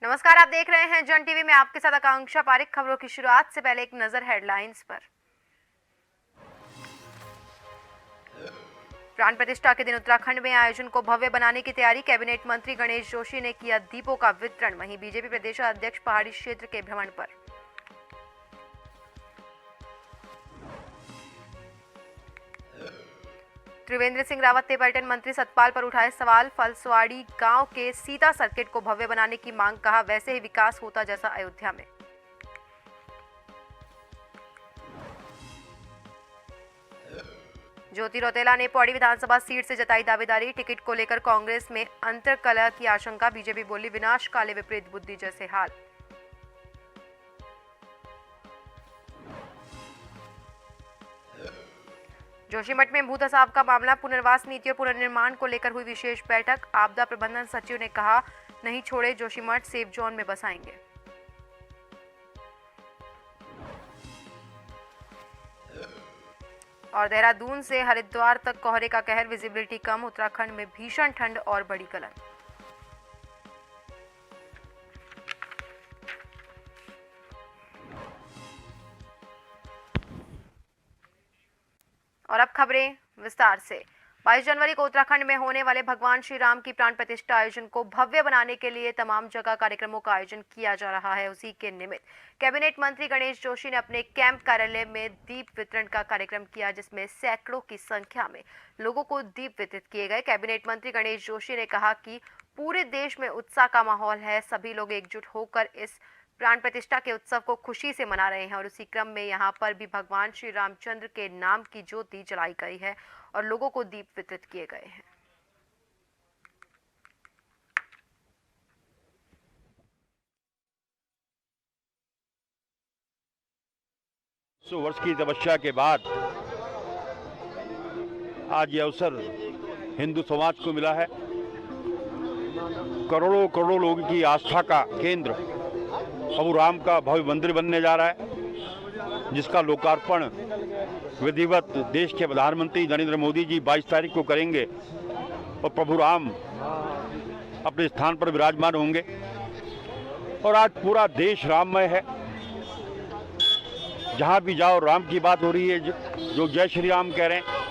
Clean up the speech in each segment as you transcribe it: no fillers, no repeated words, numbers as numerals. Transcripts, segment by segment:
नमस्कार, आप देख रहे हैं जन टीवी में आपके साथ आकांक्षा पारिक। खबरों की शुरुआत से पहले एक नजर हेडलाइंस पर। प्राण प्रतिष्ठा के दिन उत्तराखंड में आयोजन को भव्य बनाने की तैयारी। कैबिनेट मंत्री गणेश जोशी ने किया दीपों का वितरण। वहीं बीजेपी प्रदेश अध्यक्ष पहाड़ी क्षेत्र के भ्रमण पर। त्रिवेंद्र सिंह रावत ने पर्यटन मंत्री सतपाल पर उठाए सवाल। फलसवाड़ी गांव के सीता सर्किट को भव्य बनाने की मांग। कहा, वैसे ही विकास होता जैसा अयोध्या में। ज्योति रौतेला ने पौड़ी विधानसभा सीट से जताई दावेदारी। टिकट को लेकर कांग्रेस में अंतर्कलह की आशंका। बीजेपी बोली, विनाश काले विपरीत बुद्धि जैसे हाल। जोशीमठ में भू धसाव का मामला। पुनर्वास नीति और पुनर्निर्माण को लेकर हुई विशेष बैठक। आपदा प्रबंधन सचिव ने कहा, नहीं छोड़े जोशीमठ, सेफ जोन में बसाएंगे। और देहरादून से हरिद्वार तक कोहरे का कहर। विजिबिलिटी कम। उत्तराखंड में भीषण ठंड और बड़ी गलन। और अब खबरें विस्तार से। 22 जनवरी को उत्तराखंड में होने वाले भगवान श्री राम की प्राण प्रतिष्ठा आयोजन को भव्य बनाने के लिए तमाम जगह कार्यक्रमों का आयोजन किया जा रहा है। उसी के निमित्त कैबिनेट मंत्री गणेश जोशी ने अपने कैंप कार्यालय में दीप वितरण का कार्यक्रम किया, जिसमें सैकड़ों की संख्या में लोगों को दीप वितरित किए गए। कैबिनेट मंत्री गणेश जोशी ने कहा कि पूरे देश में उत्साह का माहौल है। सभी लोग एकजुट होकर इस प्राण प्रतिष्ठा के उत्सव को खुशी से मना रहे हैं और उसी क्रम में यहाँ पर भी भगवान श्री रामचंद्र के नाम की ज्योति जलाई गई है और लोगों को दीप वितरित किए गए हैं। 100 वर्ष की तपस्या के बाद आज ये अवसर हिंदू समाज को मिला है। करोड़ों करोड़ों लोगों की आस्था का केंद्र प्रभु राम का भव्य मंदिर बनने जा रहा है, जिसका लोकार्पण विधिवत देश के प्रधानमंत्री नरेंद्र मोदी जी 22 तारीख को करेंगे और प्रभु राम अपने स्थान पर विराजमान होंगे। और आज पूरा देश राममय है। जहां भी जाओ राम की बात हो रही है, जो जय श्री राम कह रहे हैं।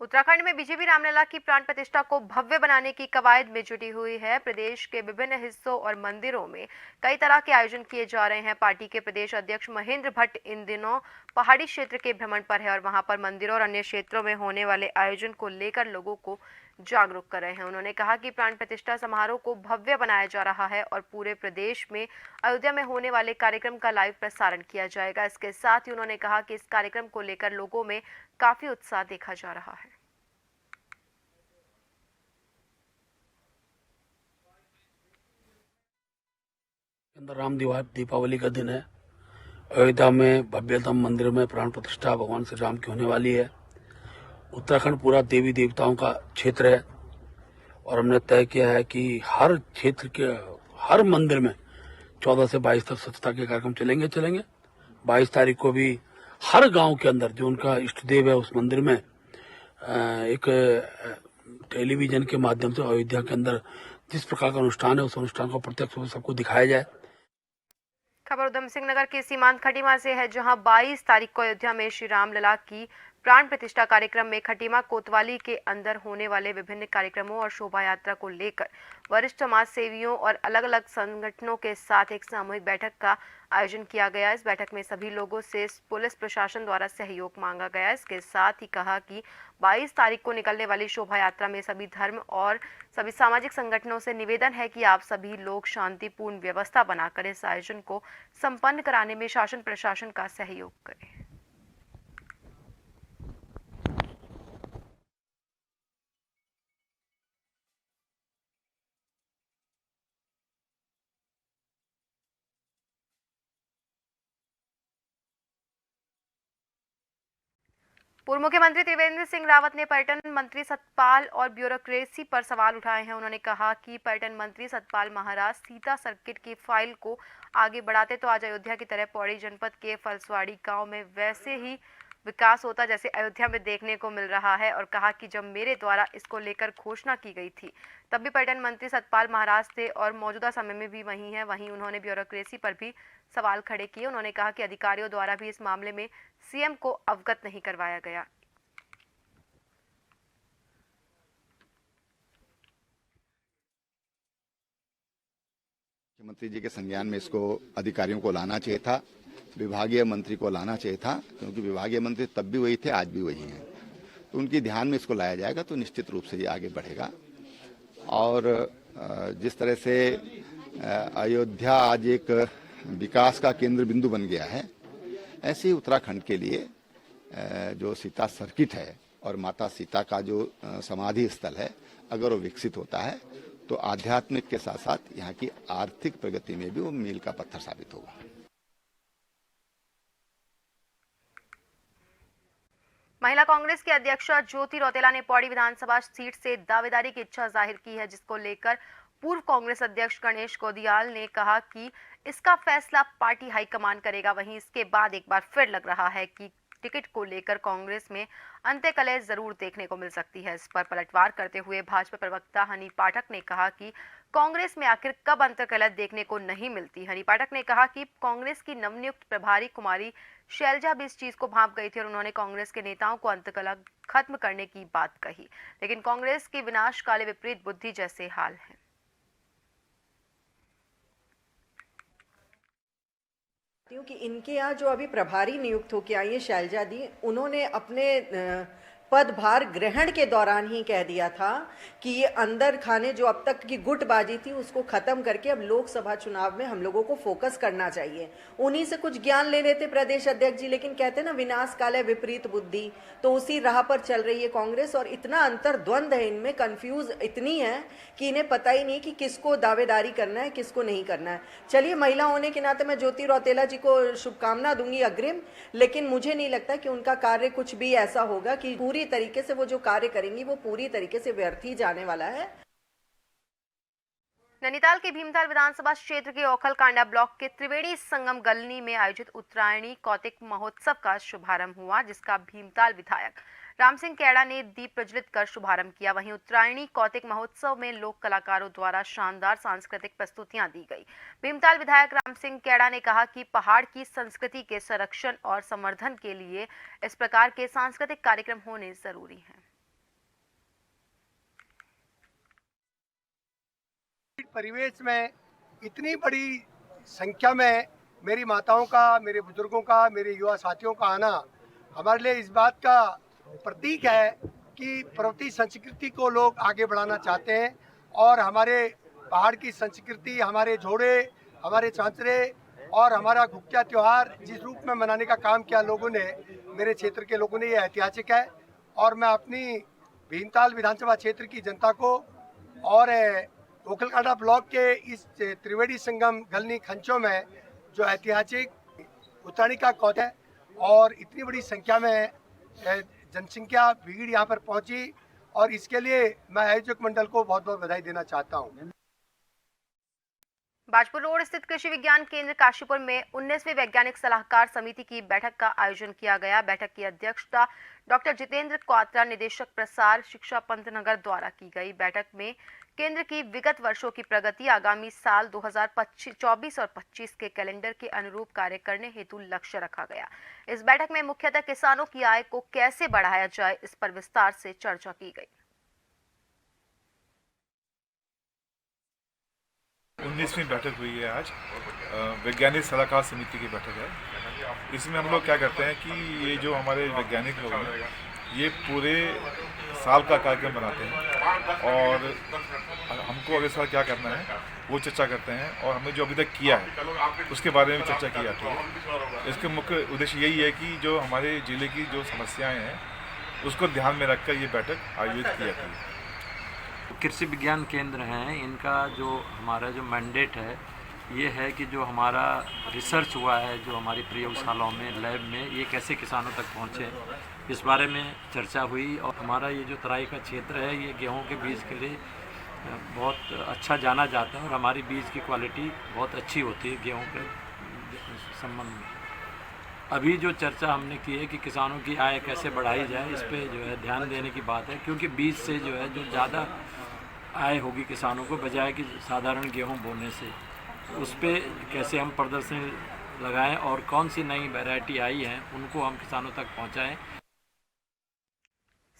उत्तराखंड में बीजेपी रामलला की प्राण प्रतिष्ठा को भव्य बनाने की कवायद में जुटी हुई है। प्रदेश के विभिन्न हिस्सों और मंदिरों में कई तरह के आयोजन किए जा रहे हैं। पार्टी के प्रदेश अध्यक्ष महेंद्र भट्ट इन दिनों पहाड़ी क्षेत्र के भ्रमण पर है और वहां पर मंदिरों और अन्य क्षेत्रों में होने वाले आयोजन को लेकर लोगों को जागरूक कर रहे हैं। उन्होंने कहा कि प्राण प्रतिष्ठा समारोह को भव्य बनाया जा रहा है और पूरे प्रदेश में अयोध्या में होने वाले कार्यक्रम का लाइव प्रसारण किया जाएगा। इसके साथ ही उन्होंने कहा कि इस कार्यक्रम को लेकर लोगों में काफी उत्साह देखा जा रहा है। अंदर राम दीपावली का दिन है। अयोध्या में भव्यतम मंदिर में प्राण प्रतिष्ठा भगवान श्री राम की होने वाली है। उत्तराखंड पूरा देवी देवताओं का क्षेत्र है और हमने तय किया है कि हर क्षेत्र के हर मंदिर में 14 से 22 तक स्वच्छता के कार्यक्रम चलेंगे। 22 तारीख को भी हर गांव के अंदर जो उनका इष्ट देव है उस मंदिर में एक टेलीविजन के माध्यम से अयोध्या के अंदर जिस प्रकार का अनुष्ठान है उस अनुष्ठान को प्रत्यक्ष रूप से सबको दिखाया जाए। खबर उधम सिंह नगर के सीमांत खटीमा से है, जहां 22 तारीख को अयोध्या में श्री रामलला की प्राण प्रतिष्ठा कार्यक्रम में खटीमा कोतवाली के अंदर होने वाले विभिन्न कार्यक्रमों और शोभा यात्रा को लेकर वरिष्ठ समाज सेवियों और अलग अलग संगठनों के साथ एक सामूहिक बैठक का आयोजन किया गया। इस बैठक में सभी लोगों से पुलिस प्रशासन द्वारा सहयोग मांगा गया। इसके साथ ही कहा कि 22 तारीख को निकलने वाली शोभा यात्रा में सभी धर्म और सभी सामाजिक संगठनों से निवेदन है कि आप सभी लोग शांतिपूर्ण व्यवस्था बनाकर इस आयोजन को संपन्न कराने में शासन प्रशासन का सहयोग करें। पूर्व मुख्यमंत्री त्रिवेंद्र सिंह रावत ने पर्यटन मंत्री सतपाल और ब्यूरोक्रेसी पर सवाल उठाए हैं। उन्होंने कहा कि पर्यटन मंत्री सतपाल महाराज सीता सर्किट की फाइल को आगे बढ़ाते तो आज अयोध्या की तरह पौड़ी जनपद के फलसवाड़ी गांव में वैसे ही विकास होता जैसे अयोध्या में देखने को मिल रहा है और कहा कि जब मेरे द्वारा इसको लेकर घोषणा की गई थी तब भी पर्यटन मंत्री सतपाल महाराज थे और मौजूदा समय में भी वही हैं। वहीं उन्होंने ब्यूरोक्रेसी पर भी सवाल खड़े किए। उन्होंने कहा कि अधिकारियों द्वारा भी इस मामले में सीएम को अवगत नहीं करवाया गया। मुख्यमंत्री जी के संज्ञान में इसको अधिकारियों को लाना चाहिए था, विभागीय मंत्री को लाना चाहिए था, क्योंकि विभागीय मंत्री तब भी वही थे, आज भी वही हैं। तो उनके ध्यान में इसको लाया जाएगा तो निश्चित रूप से ये आगे बढ़ेगा। और जिस तरह से अयोध्या आज एक विकास का केंद्र बिंदु बन गया है, ऐसे ही उत्तराखंड के लिए जो सीता सर्किट है और माता सीता का जो समाधि स्थल है, अगर वो विकसित होता है तो आध्यात्मिक के साथ साथ यहाँ की आर्थिक प्रगति में भी वो मील का पत्थर साबित होगा। महिला कांग्रेस की अध्यक्षा ज्योति रौतेला ने पौड़ी विधानसभा सीट से दावेदारी की इच्छा जाहिर की है, जिसको लेकर पूर्व कांग्रेस अध्यक्ष गणेश गोदियाल ने कहा कि इसका फैसला पार्टी हाईकमान करेगा। वहीं इसके बाद एक बार फिर लग रहा है कि टिकट को लेकर कांग्रेस में अंत्यकलह जरूर देखने को मिल सकती है। इस पर पलटवार करते हुए भाजपा प्रवक्ता हनी पाठक ने कहा कि कांग्रेस में आखिर कब अंत्यकलह देखने को नहीं मिलती। हनी पाठक ने कहा कि कांग्रेस की नवनियुक्त प्रभारी कुमारी शैलजा भी इस चीज को भांप गई थी और उन्होंने कांग्रेस के नेताओं को अंत्यकलह खत्म करने की बात कही, लेकिन कांग्रेस की विनाशकाले विपरीत बुद्धि जैसे हाल है। क्योंकि इनके यहाँ जो अभी प्रभारी नियुक्त होकर आई है शैलजा दी, उन्होंने अपने पदभार ग्रहण के दौरान ही कह दिया था कि ये अंदर खाने जो अब तक की गुटबाजी थी उसको खत्म करके अब लोकसभा चुनाव में हम लोगों को फोकस करना चाहिए। उन्हीं से कुछ ज्ञान ले लेते प्रदेश अध्यक्ष जी, लेकिन कहते ना विनाश काल है विपरीत बुद्धि, तो उसी राह पर चल रही है कांग्रेस। और इतना अंतर द्वंद है इनमें, कंफ्यूज इतनी है कि इन्हें पता ही नहीं कि किसको दावेदारी करना है किसको नहीं करना है। चलिए, महिला होने के नाते मैं ज्योति रौतेला जी को शुभकामना दूंगी अग्रिम, लेकिन मुझे नहीं लगता कि उनका कार्य कुछ भी ऐसा होगा कि पूरी तरीके से वो जो कार्य करेंगी वो पूरी तरीके से व्यर्थ ही जाने वाला है। नैनीताल के भीमताल विधानसभा क्षेत्र के ओखल कांडा ब्लॉक के त्रिवेणी संगम गलनी में आयोजित उत्तरायणी कौतिक महोत्सव का शुभारंभ हुआ, जिसका भीमताल विधायक राम सिंह कैड़ा ने दीप प्रज्वलित कर शुभारंभ किया। वहीं उत्तरायणी कौतिक महोत्सव में लोक कलाकारों द्वारा शानदार सांस्कृतिक प्रस्तुतियां दी गई। भीमताल विधायक राम सिंह कैड़ा ने कहा कि पहाड़ की संस्कृति के संरक्षण और संवर्धन के लिए इस प्रकार के सांस्कृतिक कार्यक्रम होने जरूरी हैं। परिवेश में इतनी बड़ी संख्या में मेरी माताओं का, मेरे बुजुर्गों का, मेरे युवा साथियों का आना हमारे लिए इस बात का प्रतीक है कि पर्वतीय संस्कृति को लोग आगे बढ़ाना चाहते हैं और हमारे पहाड़ की संस्कृति, हमारे जोड़े, हमारे चांचरे और हमारा घुक्या त्योहार जिस रूप में मनाने का काम किया लोगों ने, मेरे क्षेत्र के लोगों ने, ये ऐतिहासिक है। और मैं अपनी भीमताल विधानसभा क्षेत्र की जनता को और ओखलकांडा ब्लॉक के इस त्रिवेणी संगम गलनी खंचों में जो ऐतिहासिक उत्तरायणी का कौत है और इतनी बड़ी संख्या में जनसंख्या भीड़ यहाँ पर पहुंची, और इसके लिए मैं आयोजक मंडल को बहुत बहुत बधाई देना चाहता हूँ। बाजपुर रोड स्थित कृषि विज्ञान केंद्र काशीपुर में 19वीं वैज्ञानिक सलाहकार समिति की बैठक का आयोजन किया गया। बैठक की अध्यक्षता डॉक्टर जितेंद्र क्वात्रा, निदेशक प्रसार शिक्षा पंतनगर द्वारा की गई। बैठक में केंद्र की विगत वर्षों की प्रगति, आगामी साल 2024 और 25 के कैलेंडर के अनुरूप कार्य करने हेतु लक्ष्य रखा गया। इस बैठक में मुख्यतः किसानों की आय को कैसे बढ़ाया जाए, इस पर विस्तार से चर्चा की गई। 19वीं बैठक हुई है आज, वैज्ञानिक सलाहकार समिति की बैठक है। इसमें हम लोग क्या करते हैं कि ये जो हमारे वैज्ञानिक लोग हैं ये पूरे साल का कार्यक्रम बनाते हैं और हमको अगले साल क्या करना है वो चर्चा करते हैं, और हमने जो अभी तक किया है उसके बारे में चर्चा की जाती है। इसके मुख्य उद्देश्य यही है कि जो हमारे ज़िले की जो समस्याएं हैं उसको ध्यान में रखकर ये बैठक आयोजित की जाती है। कृषि विज्ञान केंद्र हैं, इनका जो हमारा जो मैंडेट है ये है कि जो हमारा रिसर्च हुआ है, जो हमारी प्रयोगशालाओं में, लैब में, ये कैसे किसानों तक पहुँचे, इस बारे में चर्चा हुई। और हमारा ये जो तराई का क्षेत्र है ये गेहूं के बीज के लिए बहुत अच्छा जाना जाता है और हमारी बीज की क्वालिटी बहुत अच्छी होती है गेहूं के संबंध में। अभी जो चर्चा हमने की है कि किसानों की आय कैसे बढ़ाई जाए, इस पे जो है ध्यान देने की बात है, क्योंकि बीज से जो है जो ज़्यादा आय होगी किसानों को बजाय कि साधारण गेहूं बोने से, उस पे कैसे हम प्रदर्शनी लगाएं और कौन सी नई वैरायटी आई है उनको हम किसानों तक पहुंचाएं।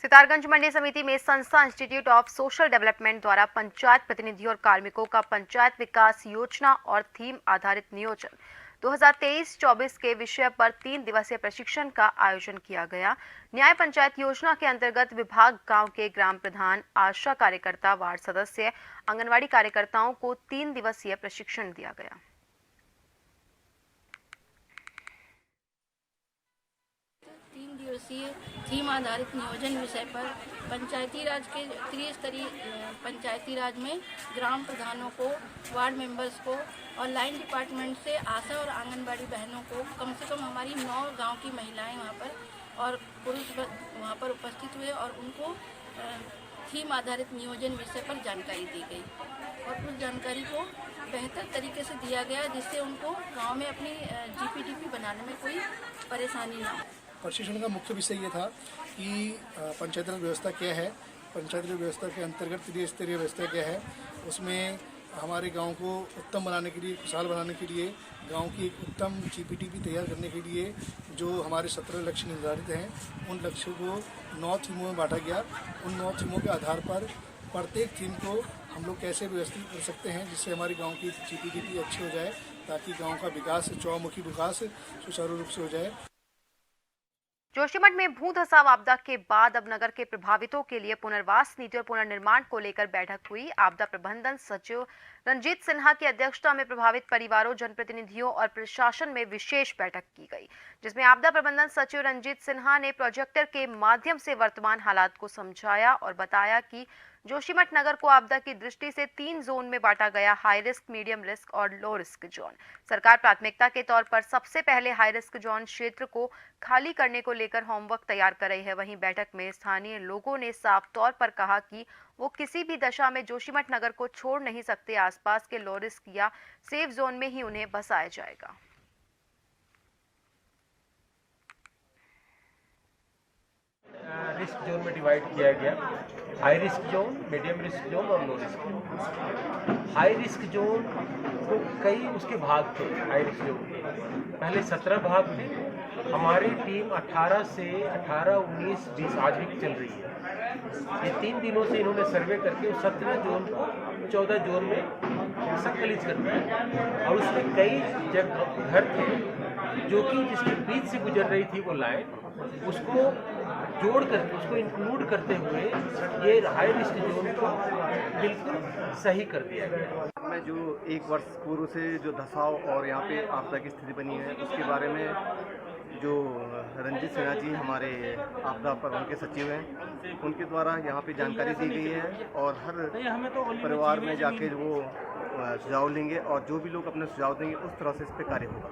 सितारगंज मंडी समिति में संस्था इंस्टीट्यूट ऑफ सोशल डेवलपमेंट द्वारा पंचायत प्रतिनिधियों और कार्मिकों का पंचायत विकास योजना और थीम आधारित नियोजन 2023-24 के विषय पर 3 दिवसीय प्रशिक्षण का आयोजन किया गया। न्याय पंचायत योजना के अंतर्गत विभाग गांव के ग्राम प्रधान, आशा कार्यकर्ता, वार्ड सदस्य, आंगनवाड़ी कार्यकर्ताओं को 3 दिवसीय प्रशिक्षण दिया गया। दिवसीय थीम आधारित नियोजन विषय पर पंचायती राज के त्रिस्तरीय पंचायती राज में ग्राम प्रधानों को, वार्ड मेंबर्स को और लाइन डिपार्टमेंट से आशा और आंगनबाड़ी बहनों को, कम से कम हमारी 9 गांव की महिलाएं वहां पर और पुरुष वहां पर उपस्थित हुए और उनको थीम आधारित नियोजन विषय पर जानकारी दी गई और उस जानकारी को बेहतर तरीके से दिया गया जिससे उनको गाँव में अपनी GPDP बनाने में कोई परेशानी ना हो। प्रशिक्षण का मुख्य विषय ये था कि पंचायत राज व्यवस्था क्या है, पंचायत राज व्यवस्था के अंतर्गत त्रिस्तरीय व्यवस्था क्या है, उसमें हमारे गांव को उत्तम बनाने के लिए, खुशहाल बनाने के लिए, गांव की एक उत्तम GPDP तैयार करने के लिए जो हमारे 17 लक्ष्य निर्धारित हैं, उन लक्ष्यों को 9 थीमों में बांटा गया। उन 9 थीमों के आधार पर प्रत्येक थीम को हम लोग कैसे व्यवस्थित कर सकते हैं जिससे हमारे गाँव की GPDP अच्छी हो जाए, ताकि गाँव का विकास, चौमुखी विकास सुचारू रूप से हो जाए। जोशीमठ में भू धसाव आपदा के बाद अब नगर के प्रभावितों के लिए पुनर्वास नीति और पुनर्निर्माण को लेकर बैठक हुई। आपदा प्रबंधन सचिव रंजीत सिन्हा की अध्यक्षता में प्रभावित परिवारों, जनप्रतिनिधियों और प्रशासन में विशेष बैठक की गई, जिसमें आपदा प्रबंधन सचिव रंजीत सिन्हा ने प्रोजेक्टर के माध्यम से वर्तमान हालात को समझाया और बताया कि जोशीमठ नगर को आपदा की दृष्टि से 3 जोन में बांटा गया, हाई रिस्क, मीडियम रिस्क और लो रिस्क जोन। सरकार प्राथमिकता के तौर पर सबसे पहले हाई रिस्क जोन क्षेत्र को खाली करने को लेकर होमवर्क तैयार कर रही है। वहीं बैठक में स्थानीय लोगों ने साफ तौर पर कहा कि वो किसी भी दशा में जोशीमठ नगर को छोड़ नहीं सकते। आसपास के लो रिस्क या सेफ जोन में ही उन्हें बसाया जाएगा। रिस्क जोन में डिवाइड किया गया, high risk zone, medium risk zone और low risk zone. High risk zone को कई उसके भाग थे। हाई रिस्क जोन के पहले 17 भाग थे। हमारी टीम 18 से 18, 19, 20 आज भी चल रही है। ये 3 दिनों से इन्होंने सर्वे करके 17 जोन को 14 जोन में संकलित कर दिया और उसमें कई जगह घर थे जो कि जिसके बीच से गुजर रही थी वो लाइन, उसको जोड़ करके, उसको इंक्लूड करते हुए ये हाई रिस्क जोन को बिल्कुल सही कर दिया गया। में जो 1 वर्ष पूर्व से जो धसाव और यहाँ पे आपदा की स्थिति बनी है उसके बारे में जो रंजीत सिन्हा जी हमारे आपदा प्रबंधन के सचिव हैं, उनके द्वारा यहाँ पे जानकारी दी गई है और हर परिवार में जाके वो सुझाव लेंगे और जो भी लोग अपने सुझाव देंगे उस तरह से इस पर कार्य होगा।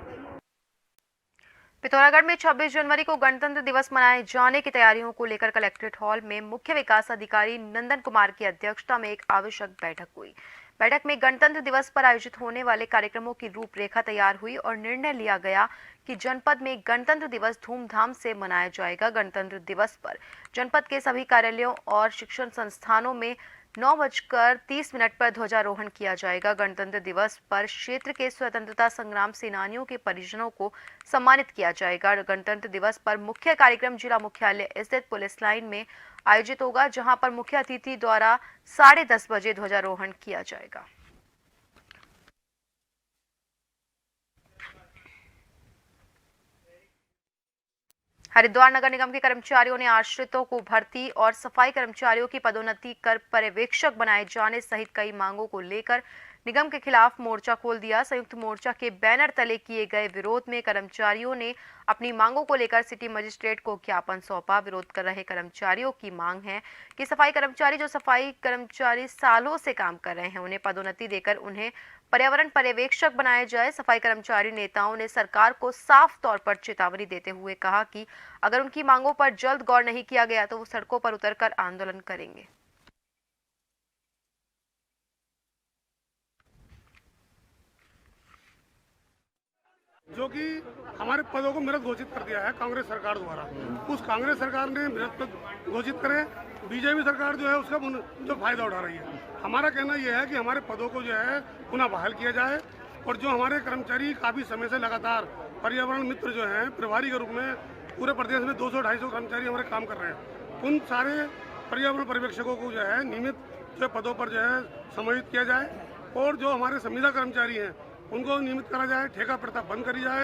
पिथौरागढ़ में 26 जनवरी को गणतंत्र दिवस मनाए जाने की तैयारियों को लेकर कलेक्ट्रेट हॉल में मुख्य विकास अधिकारी नंदन कुमार की अध्यक्षता में एक आवश्यक बैठक हुई। बैठक में गणतंत्र दिवस पर आयोजित होने वाले कार्यक्रमों की रूपरेखा तैयार हुई और निर्णय लिया गया कि जनपद में गणतंत्र दिवस धूमधाम से मनाया जाएगा। गणतंत्र दिवस पर जनपद के सभी कार्यालयों और शिक्षण संस्थानों में 9:30 पर ध्वजारोहण किया जाएगा। गणतंत्र दिवस पर क्षेत्र के स्वतंत्रता संग्राम सेनानियों के परिजनों को सम्मानित किया जाएगा। गणतंत्र दिवस पर मुख्य कार्यक्रम जिला मुख्यालय स्थित पुलिस लाइन में आयोजित होगा, जहां पर मुख्य अतिथि द्वारा 10:30 बजे ध्वजारोहण किया जाएगा। हरिद्वार नगर निगम के कर्मचारियों ने आश्रितों को भर्ती और सफाई कर्मचारियों की पदोन्नति कर पर्यवेक्षक बनाए जाने सहित कई मांगों को लेकर निगम के खिलाफ मोर्चा खोल दिया। संयुक्त मोर्चा के बैनर तले किए गए विरोध में कर्मचारियों ने अपनी मांगों को लेकर सिटी मजिस्ट्रेट को ज्ञापन सौंपा। विरोध कर रहे कर्मचारियों की मांग है कि सफाई कर्मचारी सालों से काम कर रहे हैं, उन्हें पदोन्नति देकर उन्हें पर्यावरण पर्यवेक्षक बनाया जाए। सफाई कर्मचारी नेताओं ने सरकार को साफ तौर पर चेतावनी देते हुए कहा कि अगर उनकी मांगों पर जल्द गौर नहीं किया गया तो वो सड़कों पर उतरकर आंदोलन करेंगे। जो कि हमारे पदों को मृत घोषित कर दिया है कांग्रेस सरकार द्वारा। उस कांग्रेस सरकार ने मृत पद घोषित करे, बीजेपी सरकार जो है उसका जो फायदा उठा रही है। हमारा कहना यह है कि हमारे पदों को जो है पुनः बहाल किया जाए और जो हमारे कर्मचारी काफ़ी समय से लगातार पर्यावरण मित्र जो हैं प्रभारी के रूप में पूरे प्रदेश में 200-250 कर्मचारी हमारे काम कर रहे हैं, उन सारे पर्यावरण पर्यवेक्षकों को जो है नियमित जो पदों पर जो है समायोजित किया जाए और जो हमारे संविदा कर्मचारी हैं उनको नियमित करा जाए, ठेका प्रथा बंद करी जाए।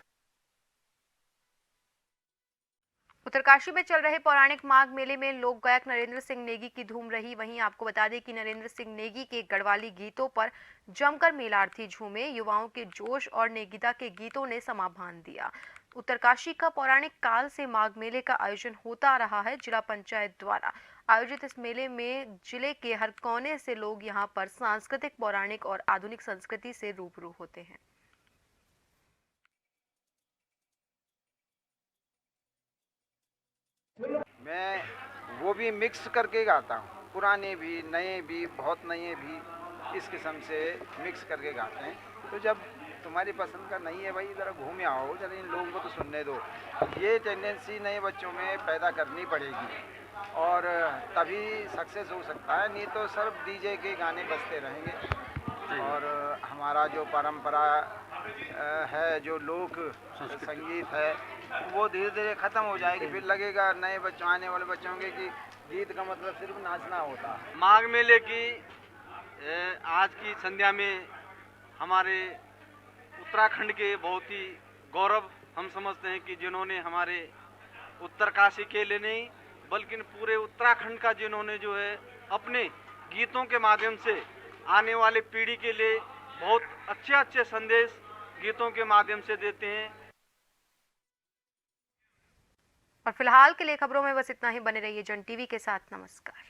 उत्तरकाशी में चल रहे पौराणिक माघ मेले में लोक गायक नरेंद्र सिंह नेगी की धूम रही। वहीं आपको बता दें कि नरेंद्र सिंह नेगी के गढ़वाली गीतों पर जमकर मेलार्थी झूमे। युवाओं के जोश और नेगीता के गीतों ने समा बांध दिया। उत्तरकाशी का पौराणिक काल से माघ मेले का आयोजन होता रहा है। जिला पंचायत द्वारा आयोजित इस मेले में जिले के हर कोने से लोग यहां पर सांस्कृतिक, पौराणिक और आधुनिक संस्कृति से रूबरू होते हैं। मैं वो भी मिक्स करके गाता हूँ, पुराने भी नए भी, बहुत नए भी, इस किस्म से मिक्स करके गाते हैं। तो जब तुम्हारी पसंद का नहीं है भाई, ज़रा घूम आओ, जरा इन लोगों को तो सुनने दो। ये टेंडेंसी नए बच्चों में पैदा करनी पड़ेगी और तभी सक्सेस हो सकता है, नहीं तो सिर्फ डीजे के गाने बजते रहेंगे। और हमारा जो परंपरा है, जो लोक संगीत है, वो धीरे धीरे ख़त्म हो जाएगी। फिर लगेगा नए बच्चों, आने वाले बच्चों के कि गीत का मतलब सिर्फ नाचना होता है। माघ मेले की आज की संध्या में हमारे उत्तराखंड के बहुत ही गौरव हम समझते हैं कि जिन्होंने हमारे उत्तरकाशी के लिए नहीं बल्कि पूरे उत्तराखंड का जिन्होंने जो है अपने गीतों के माध्यम से आने वाले पीढ़ी के लिए बहुत अच्छे संदेश गीतों के माध्यम से देते हैं। और फिलहाल के लिए खबरों में बस इतना ही। बने रहिए जन टीवी के साथ। नमस्कार।